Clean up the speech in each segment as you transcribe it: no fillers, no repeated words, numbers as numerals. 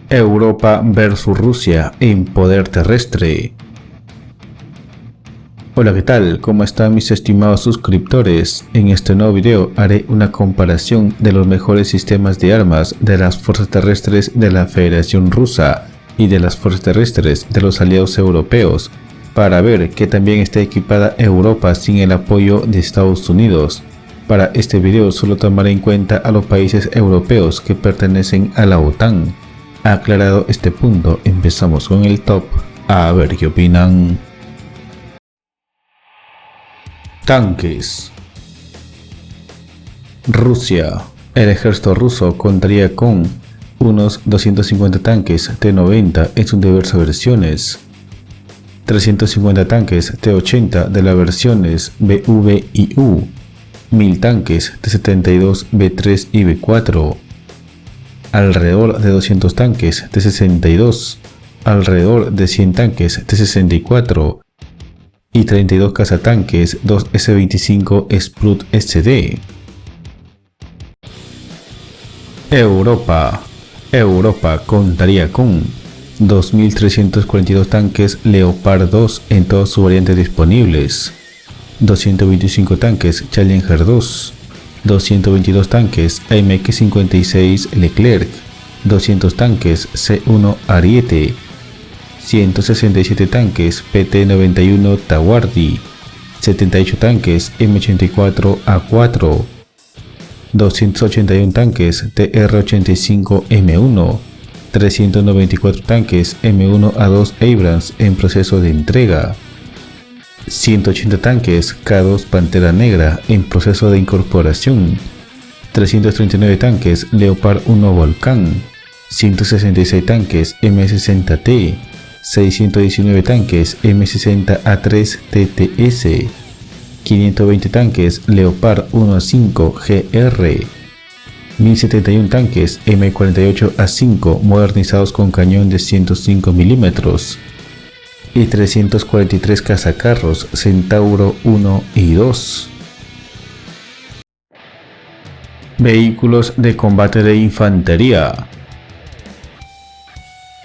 Europa versus Rusia en poder terrestre. Hola, ¿qué tal? ¿Cómo están mis estimados suscriptores? En este nuevo video haré una comparación de los mejores sistemas de armas de las fuerzas terrestres de la Federación Rusa y de las fuerzas terrestres de los aliados europeos, para ver que también está equipada Europa sin el apoyo de Estados Unidos. Para este video solo tomaré en cuenta a los países europeos que pertenecen a la OTAN. Aclarado este punto, empezamos con el top, a ver qué opinan. Tanques. Rusia. El ejército ruso contaría con unos 250 tanques T-90 en sus diversas versiones, 350 tanques T-80 de las versiones BV y U, 1000 tanques T-72 B3 y B4, alrededor de 200 tanques T-62, alrededor de 100 tanques T-64 y 32 cazatanques 2 S-25 Sprut SD. Europa contaría con 2.342 tanques Leopard 2 en todas sus variantes disponibles, 225 tanques Challenger 2, 222 tanques AMX-56 Leclerc, 200 tanques C-1 Ariete, 167 tanques PT-91 Tawardi, 78 tanques M84 A4, 281 tanques TR-85 M1, 394 tanques M1 A2 Abrams en proceso de entrega, 180 tanques K2 Pantera Negra en proceso de incorporación, 339 tanques Leopard 1 Volcán, 166 tanques M60T, 619 tanques M60A3 TTS, 520 tanques Leopard 1A5 GR, 1071 tanques M48A5 modernizados con cañón de 105 mm y 343 cazacarros Centauro 1 y 2. Vehículos de combate de infantería.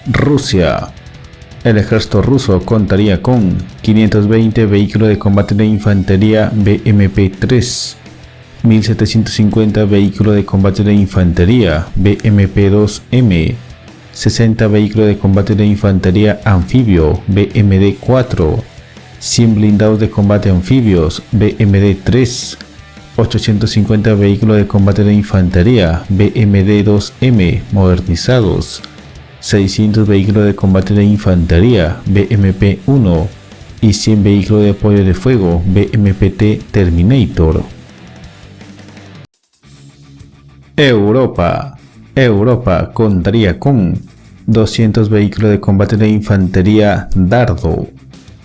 Rusia. El ejército ruso contaría con 520 vehículos de combate de infantería BMP-3, 1750 vehículos de combate de infantería BMP-2M, 60 vehículos de combate de infantería anfibio BMD-4, 100 blindados de combate anfibios BMD-3, 850 vehículos de combate de infantería BMD-2M modernizados, 600 vehículos de combate de infantería BMP-1 y 100 vehículos de apoyo de fuego BMP-T Terminator. Europa contaría con 200 vehículos de combate de infantería Dardo,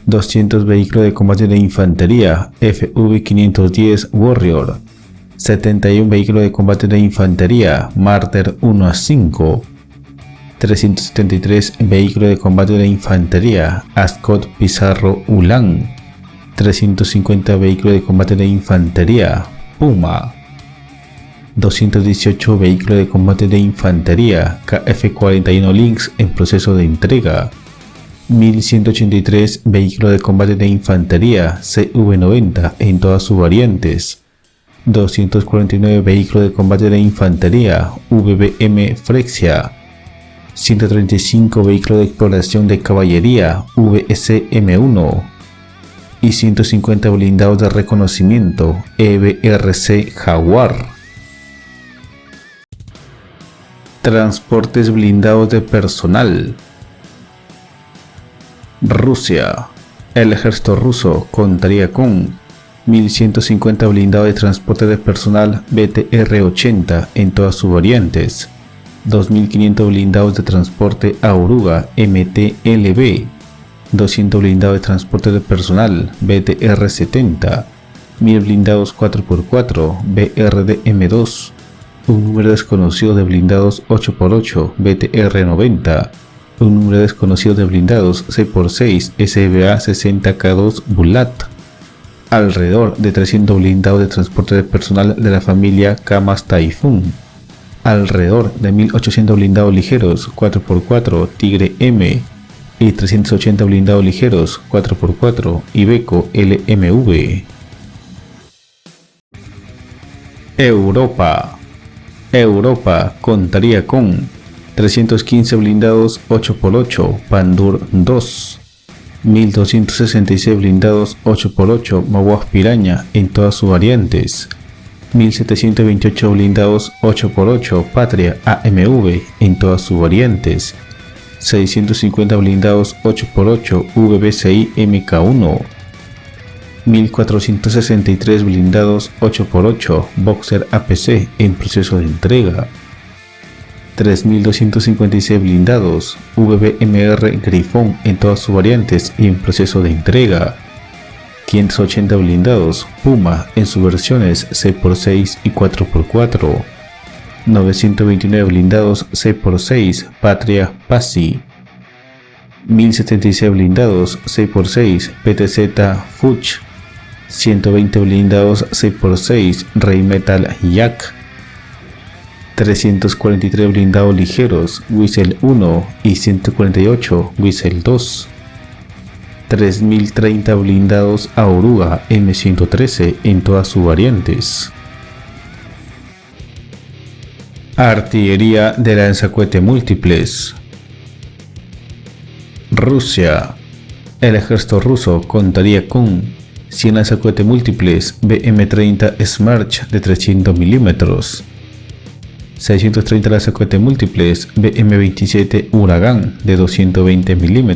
200 vehículos de combate de infantería FV-510 Warrior, 71 vehículos de combate de infantería Marder 1A5, 373 vehículos de combate de infantería Ascot Pizarro Ulan, 350 vehículos de combate de infantería Puma, 218 vehículos de combate de infantería KF-41 Lynx en proceso de entrega, 1183 vehículos de combate de infantería CV-90 en todas sus variantes, 249 vehículos de combate de infantería VBM Frexia, 135 vehículos de exploración de caballería VSM-1 y 150 blindados de reconocimiento EBRC Jaguar. Transportes blindados de personal. Rusia. El ejército ruso contaría con 1150 blindados de transporte de personal BTR-80 en todas sus variantes, 2500 blindados de transporte Auruga MTLB, 200 blindados de transporte de personal BTR-70, 1000 blindados 4x4 BRDM2, un número desconocido de blindados 8x8 BTR-90, un número desconocido de blindados 6x6 SBA-60K2 Bulat, alrededor de 300 blindados de transporte de personal de la familia Kamaz Typhoon, alrededor de 1800 blindados ligeros 4x4 Tigre M y 380 blindados ligeros 4x4 Iveco LMV. Europa contaría con 315 blindados 8x8 Pandur II, 1266 blindados 8x8 Maguaf Piraña en todas sus variantes, 1728 blindados 8x8 Patria AMV en todas sus variantes, 650 blindados 8x8 VBCI MK1, 1463 blindados 8x8 Boxer APC en proceso de entrega, 3256 blindados VBMR Grifón en todas sus variantes y en proceso de entrega, 580 blindados Puma en sus versiones 6x6 y 4x4, 929 blindados 6x6 Patria Pasi, 1076 blindados 6x6 PTZ Fuchs, 120 blindados 6x6 Rheinmetall Yak, 343 blindados ligeros Whistle 1 y 148 Whistle 2, 3030 blindados Aoruga M113 en todas sus variantes. Artillería de lanzacohete múltiples. Rusia. El ejército ruso contaría con 100 lanzacohetes múltiples BM-30 Smerch de 300 mm, 630 lanzacohetes múltiples BM-27 Huracán de 220 mm,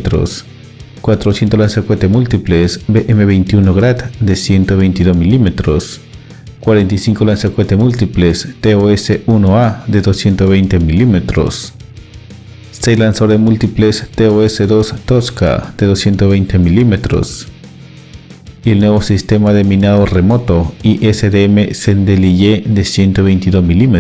400 lanzacohetes múltiples BM-21 Grad de 122 mm, 45 lanzacohetes múltiples TOS-1A de 220 mm, 6 lanzadores múltiples TOS-2 Tosca de 220 mm, y el nuevo sistema de minado remoto ISDM Sendelier de 122 mm.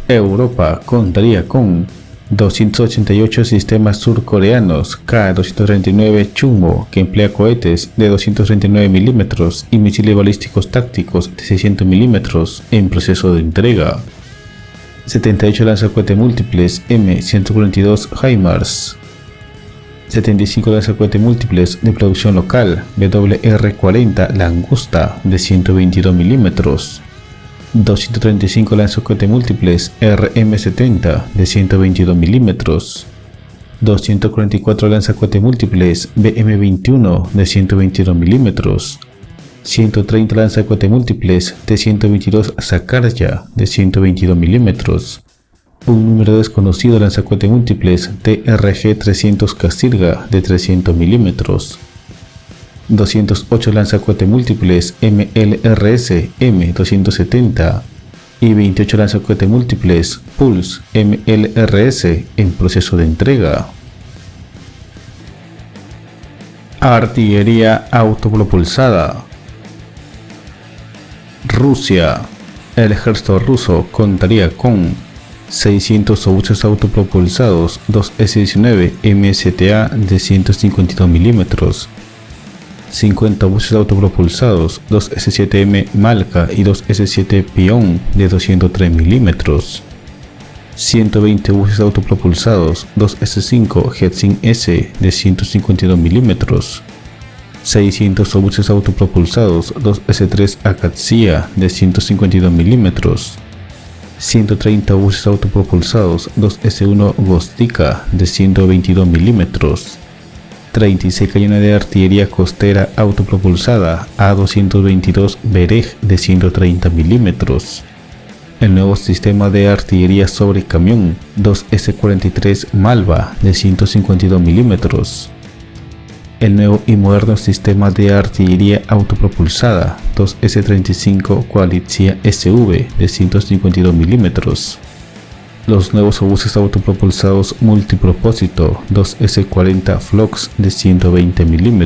Europa contaría con 288 sistemas surcoreanos K-239 Chunmo que emplea cohetes de 239 mm y misiles balísticos tácticos de 600 mm en proceso de entrega, 78 lanzacohetes múltiples M142 HIMARS, 75 lanzacohetes múltiples de producción local WR-40 Langusta de 122 mm, 235 lanzacohetes múltiples RM-70 de 122 mm, 244 lanzacohetes múltiples BM-21 de 122 mm, 130 lanzacohetes múltiples T-122 Sakarya de 122 mm, un número desconocido de lanzacohetes múltiples TRG-300 Kasirga de 300 mm, 208 lanzacohetes múltiples MLRS M270 y 28 lanzacohetes múltiples Pulse MLRS en proceso de entrega. Artillería autopropulsada. Rusia. El ejército ruso contaría con 600 obuses autopropulsados 2 S-19 MSTA de 152 mm, 50 buses autopropulsados 2 S-7M Malka y 2 S-7 Pion de 203 mm, 120 buses autopropulsados 2 S-5 Hetzin S de 152 mm, 600 obuses autopropulsados 2 S-3 Akatsia de 152 mm, 130 buses autopropulsados 2 S-1 Gostika de 122 mm, 36 cañones de artillería costera autopropulsada A222 Bereg de 130 mm, el nuevo sistema de artillería sobre camión 2 S-43 Malva de 152 mm, el nuevo y moderno sistema de artillería autopropulsada 2 S-35 Koalicja SV de 152 mm, los nuevos obuses autopropulsados multipropósito 2 S-40 Flox de 120 mm,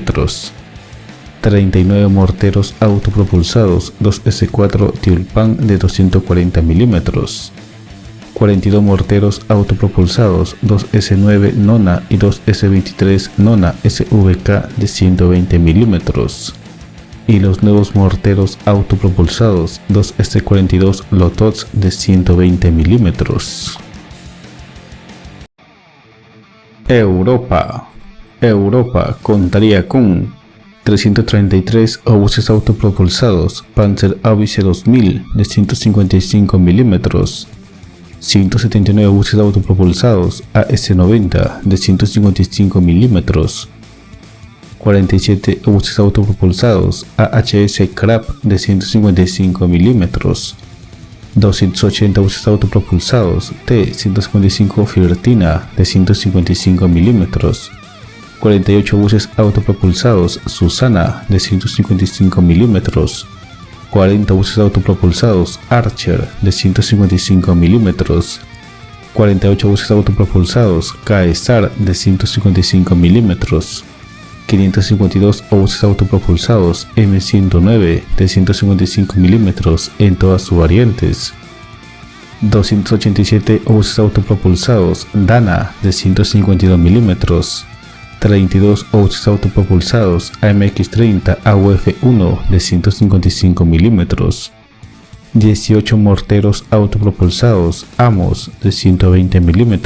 39 morteros autopropulsados 2 S-4 Tulpan de 240 mm, 42 morteros autopropulsados 2 S-9 Nona y 2 S-23 Nona SVK de 120 mm, y los nuevos morteros autopropulsados 2 S-42 Lotos de 120 mm. Europa contaría con 333 obuses autopropulsados Panzer-Haubitze 2000 de 155 mm, 179 obuses autopropulsados AS-90 de 155 mm, 47 obuses autopropulsados AHS Krab de 155 mm, 280 obuses autopropulsados T-155 Firtina de 155 mm, 48 obuses autopropulsados Susana de 155 mm, 40 obuses autopropulsados Archer de 155 mm, 48 obuses autopropulsados Caesar de 155 mm, 552 obuses autopropulsados M109 de 155 mm en todas sus variantes, 287 obuses autopropulsados Dana de 152 mm, 32 obuses autopropulsados AMX-30 AUF-1 de 155 mm, 18 morteros autopropulsados Amos de 120 mm,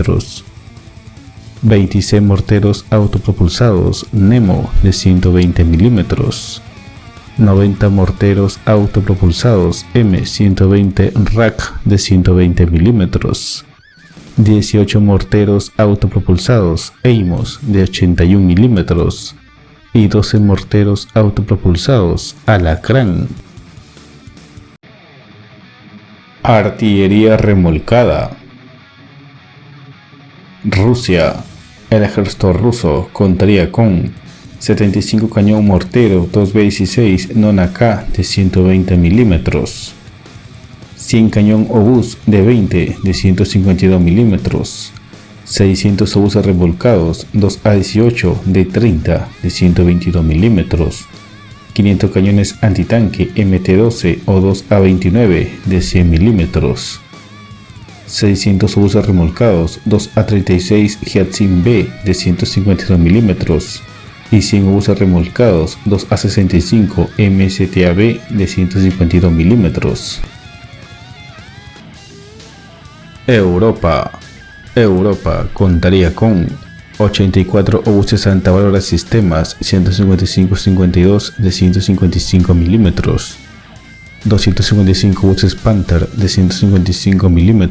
26 morteros autopropulsados Nemo de 120 mm, 90 morteros autopropulsados M120 RAC de 120 mm, 18 morteros autopropulsados Eimos de 81 mm y 12 morteros autopropulsados Alacrán. Artillería remolcada. Rusia. El ejército ruso contaría con 75 cañón mortero 2B16 Nona-K de 120 mm, 100 cañón obús de 20 de 152 mm, 600 obuses remolcados 2A18 de 30 de 122 mm, 500 cañones antitanque MT-12 o 2A29 de 100 mm, 600 obuses remolcados 2A36 Hiatzin B de 152 mm y 100 obuses remolcados 2A65 MSTAB de 152 mm. Europa contaría con 84 obuses Santa Sistemas 155-52 de 155 mm, 255 obuses Panther de 155 mm,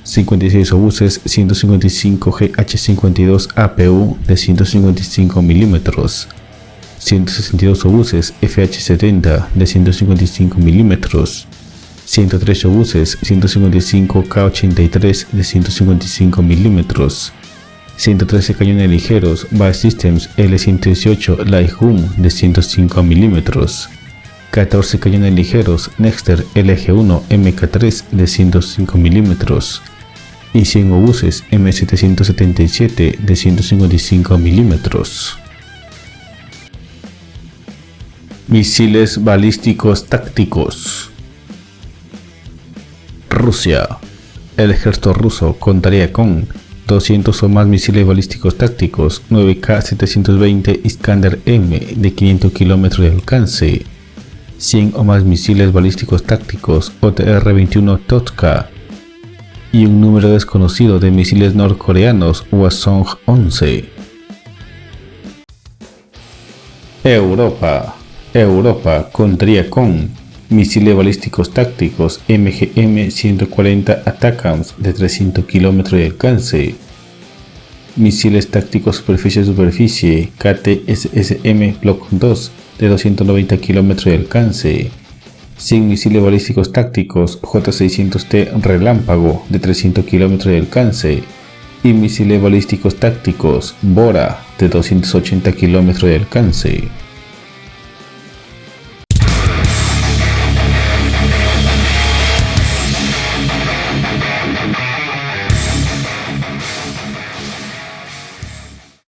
56 obuses 155 GH52 APU de 155 mm, 162 obuses FH70 de 155 mm, 103 obuses 155 K83 de 155 mm, 113 cañones ligeros Bae Systems L118 Lighthum de 105 mm, 14 cañones ligeros Nexter LG1 MK3 de 105 mm y 100 obuses M777 de 155 mm. Misiles balísticos tácticos. Rusia. El ejército ruso contaría con 200 o más misiles balísticos tácticos 9K720 Iskander-M de 500 km de alcance, 100 o más misiles balísticos tácticos OTR-21 Totka y un número desconocido de misiles norcoreanos Hwasong-11. Europa contaría con misiles balísticos tácticos MGM-140 ATACMS de 300 km de alcance, misiles tácticos superficie-superficie KTSSM Block 2 de 290 km de alcance, 100 misiles balísticos tácticos J600T Relámpago de 300 km de alcance y misiles balísticos tácticos Bora de 280 km de alcance.